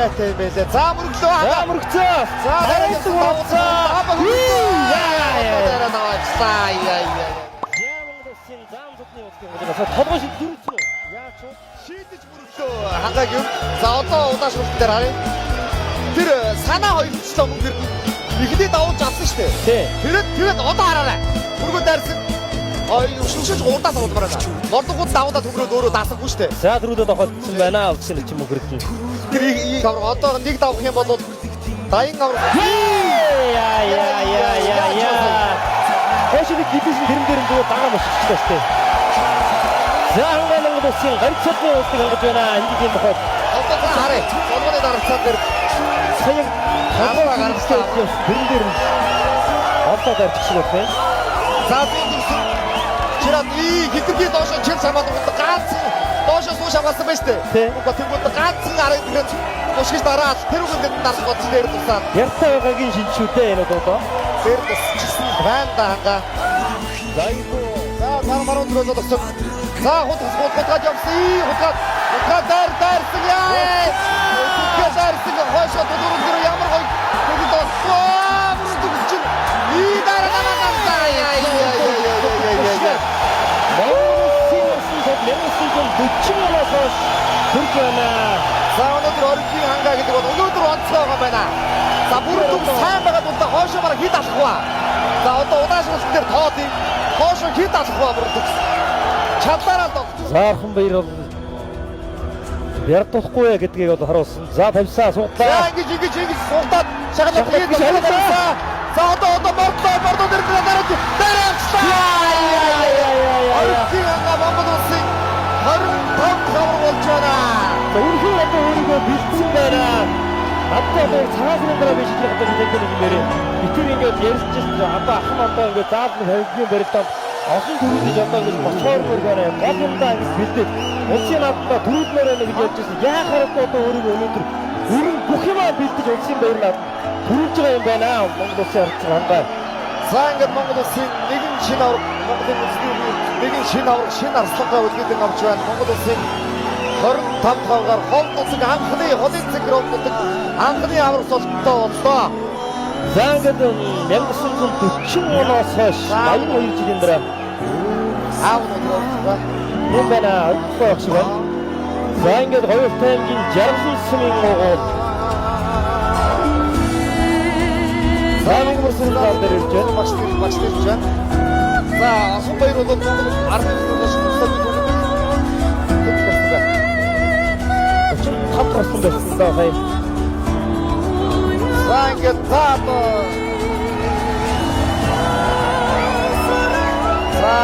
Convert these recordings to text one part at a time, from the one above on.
сайтай байлаа. За мөрөглөө. За мөрөгцөө. За дараагийн мөрөгцөө. Толгой шиг зүрхсэн. Яач вэ? шийдэж мөрөглөө. Хангааг юм. За одоо удаашгүй дээр харъя. Тэр санаа хоёрчлаа мөн тэр ихний давуулж авсан шүү дээ. Тэгээд одоо хараарай. Бүргөө дайрсан. Шүлшиж урдаас аваад байна. Гордгууд давуулаад төмрөөд өөрөө даасахгүй шүү дээ. За дөрүүдээ тохиолдсон байна. Авчихсан ч юм уу гэрдэн. Тэр одоо нэг давах юм бол дайин авах. Яа. Хошиг гидсэн тэрэн дээр зүгээр дагаа мөсчихлээ шүү дээ. За хангаан улсын ганцхан улсыг хангаж байна. Энд тийм бохоо. Одоо харъя. Солоны дараацсан дээр саяг хаваа гаргасан тэрэн дээр одоо дарчихсан байна. За чираад хитрхи доошо чир самаад ганц доошо сууш авсан байж тээ. Тэгвэл ганцхан арай тэгээд ушгиж дараад тэр үгэнд дарах бодсон дээр тусаад. Яртаа байгаагийн шинжүүтэй энэ одоо. Тэр тусчихсан байна да хангаа. За мармарууд руу за хутгаж явсан. Хутгаж дайрсан яа. Хутгаж дайрсан хойшоо дөрөв дөрөв ямар гоё. Тэгээд осоо бүрдүүлж ий дараа За өнөөдөр орчин хангаа гэдэг бол өнөөдөр онцгой байгаа байна. За бүрдүүл сайн байгаа тул хойшоо бараг хит алахгүй. За одоо удаашгүй дээр тоодыг хойшоо хит алахгүй бүрдүүл. Чадлаараа доо. Заархан баяр бол ярдахгүй гэдгийг бол харуулсан. За тавьсаа суудлаа. За ингэж суугаад шагалаад тэгээд шагалаа. За одоо мордоо дээр дараачлаа. Орчин хангаа Монгол улсын 25 хавар болж байна. Өөрөөр одоо өөрийгөө бэлдсэн байна. Одоо бүр цагаан дараа биш гэх одоо нэг юм нэрээ. Битэр ингээд ярьчихсан. Одоо ахын одоо ингээд заавал тавьгийн барилдаад олон төрөлж одоо ингэж бочоор байна. Гол юмдаа ингэж бэлдээд улсын наадмаа төрөлмөр байна гэж ярьжсэн. Яахаараа одоо өөрийгөө өнөөдөр бүрэн бүх юмаа бэлдэж улсын баярлаад төрүүлж байгаа юм байна. Монгол улсын ард хангаа. За ингээд Монгол улсын нэгэн шинэ авраг Монголын улсын нэгэн шинэ авраг шинэ арслангаа үлдээдэг авч байна. Монгол улсын 25 тавгаар хол нуцаг анхны холын цэгрөөдөг анхны авраг солттой боллоо. За ингээд 1940 оноос хойш 82 жилийн дараа аавнууд юм байна. Ойлгох шиг байна. За ингээд хоёр таймгийн 69 сумын гол. За нэг мөрсөн зал дээр ирж байна. Багш ирж байна. За асан баяр бол Монгол ард түмнээс шүмсэлд хатсан байсан даа хай. За ингээд таато. За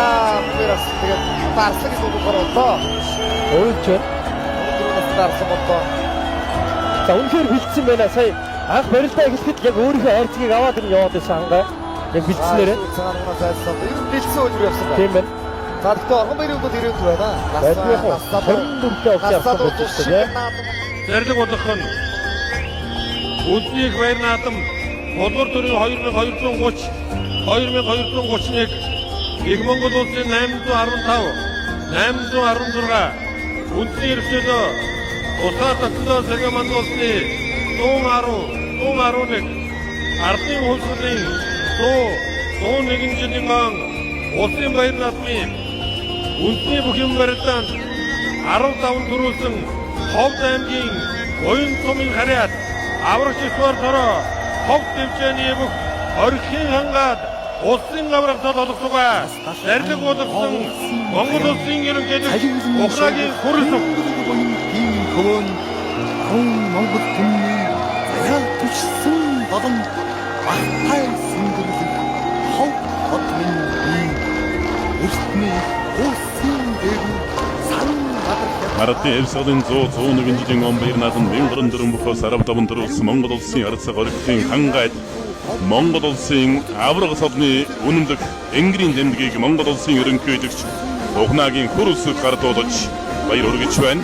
бирас тэгээд тарсаг дүүгээр болоо. Ойлж байна. Дүүрээс тарсан болоо. За үнэхээр бэлдсэн байна. Сая анх барилдаа эхлэхэд яг өөрийнхөө хайрцгийг аваад ирэн яваад байсан хангаа. Яг бэлдснээрээ. Цагаанаас айсан. Ер нь бэлдсэн үйл явсан байна. Тийм байна. За тэгэхээр орхон баярууд ирээд байна. Насаа 24-т авсан болж байна. Зарлиг болох нь Үлднийг баяр наадам Болор төрийн 2230 2231 их Монгол улсын 815 816 үндэсний эрхчлөө Усаа татлоо сэргэ Монгол улсны 111 ардын хөлсөлийн 101 жилийн ан улсын баяр наадмын үндэсний бүх юм барилдаанд 15 төрүүлсэн Ховд аймгийн Уян сумын харьяат аврагч эсвэр төрөө Ховд дэвжээний бүх орхин хангаад улсын аврагчид олгосугаа зарлиг болгосон Монгол улсын ерөнхийлөгч Ухрагийн хүрэлцэг хөвөн Монгол түмний заяа төчсөн болон ахтай сүндэрлэг Ховд хотын эртний улсын дэв Маратны Элсалын 101 жилийн он баяр наадам 14 бүхөөс 15 төрүүлсэн Монгол улсын арцаг орхисын хангайд Монгол улсын авраг содны үнэмлэх энгэрийн тэмдгийг Монгол улсын ерөнхийлөгч Ухнагийн хүрэлцэг гардуулж баяр хүргэж байна.